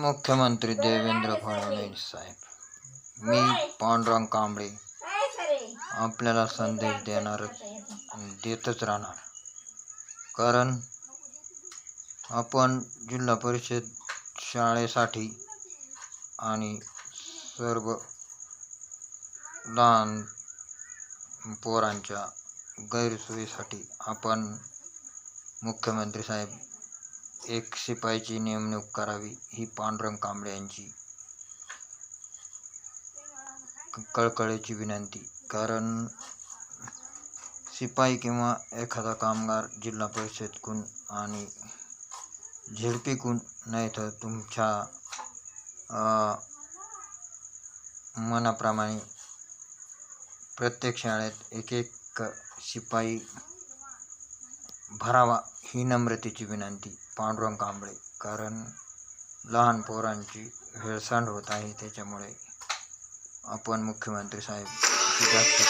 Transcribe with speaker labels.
Speaker 1: मुख्यमंत्री देवेंद्र फडणवीस साहेब, मी पांडुरंग कांबळे आपल्याला संदेश देतच राहणार. कारण आपण जिल्हा परिषद शाळेसाठी आणि सर्व लहान पोरांच्या गैरसोयीसाठी आपण मुख्यमंत्री साहेब एक शिपाईची नेमणूक करावी ही पांडुरंग कांबळे यांची कळकळीची विनंती. कारण शिपाई किंवा एखादा कामगार जिल्हा परिषदकून आणि झेडपीकून नाही तर तुमच्या मनाप्रमाणे प्रत्येक शाळेत एक एक शिपाई भरावा ही नम्रतेची विनंती पांडुरंग कांबळे. कारण लहान पोरांची हेळसांड होत आहे, त्याच्यामुळे आपण मुख्यमंत्री साहेब जास्त